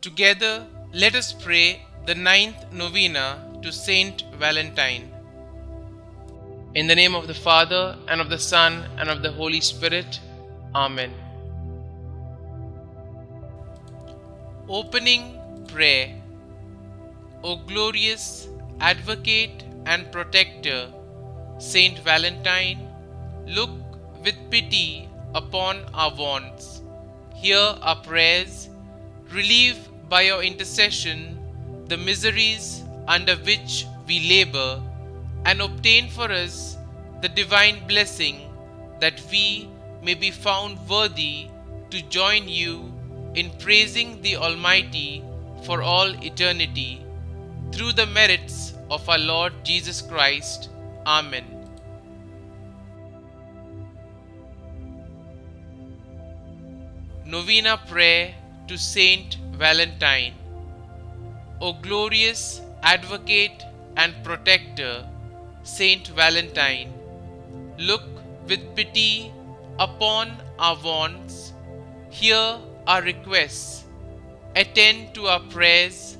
Together, let us pray the ninth novena to St Valentine. In the name of the Father, and of the Son, and of the Holy Spirit. Amen. Opening prayer. O glorious Advocate and Protector, St Valentine, look with pity upon our wants. Hear our prayers. Relieve by your intercession the miseries under which we labor, and obtain for us the divine blessing that we may be found worthy to join you in praising the Almighty for all eternity. Through the merits of our Lord Jesus Christ. Amen. Novena Prayer to Saint Valentine. O glorious Advocate and Protector, Saint Valentine, look with pity upon our wants. Hear our requests. Attend to our prayers.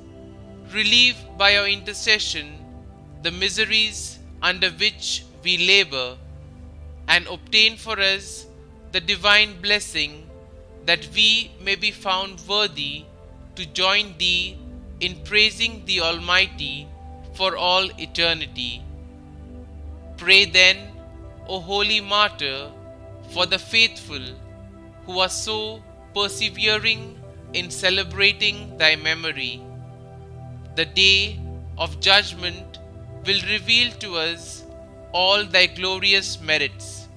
Relieve by your intercession the miseries under which we labor, and obtain for us the divine blessing that we may be found worthy to join thee in praising the Almighty for all eternity. Pray then, O Holy Martyr, for the faithful who are so persevering in celebrating thy memory. The day of judgment will reveal to us all thy glorious merits.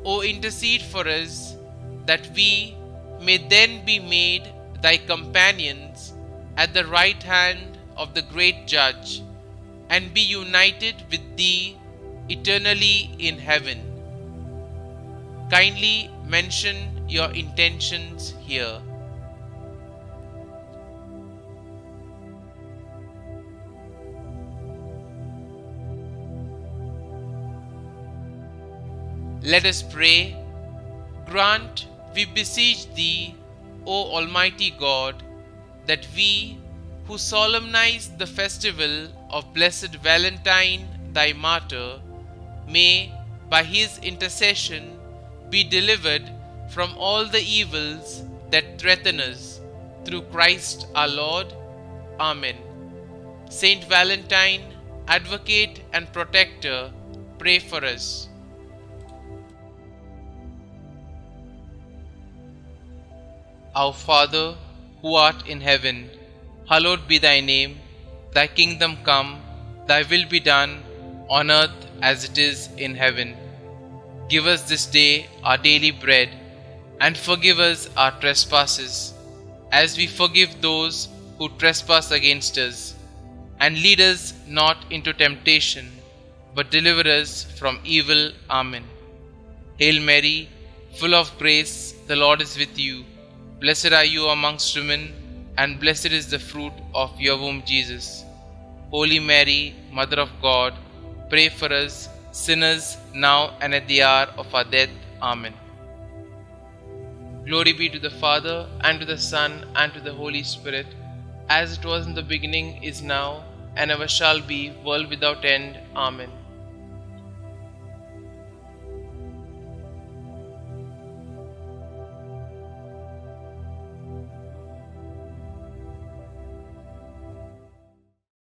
O intercede for us, that we may then be made thy companions at the right hand of the great Judge, and be united with thee eternally in heaven. Kindly mention your intentions here. Let us pray. Grant, we beseech thee, O Almighty God, that we, who solemnize the festival of Blessed Valentine, thy martyr, may, by his intercession, be delivered from all the evils that threaten us, through Christ our Lord. Amen. Saint Valentine, Advocate and Protector, pray for us. Our Father, who art in heaven, hallowed be thy name. Thy kingdom come, thy will be done, on earth as it is in heaven. Give us this day our daily bread, and forgive us our trespasses, as we forgive those who trespass against us. And lead us not into temptation, but deliver us from evil. Amen. Hail Mary, full of grace, the Lord is with you. Blessed are you amongst women, and blessed is the fruit of your womb, Jesus. Holy Mary, Mother of God, pray for us sinners, now and at the hour of our death. Amen. Glory be to the Father, and to the Son, and to the Holy Spirit, as it was in the beginning, is now, and ever shall be, world without end. Amen.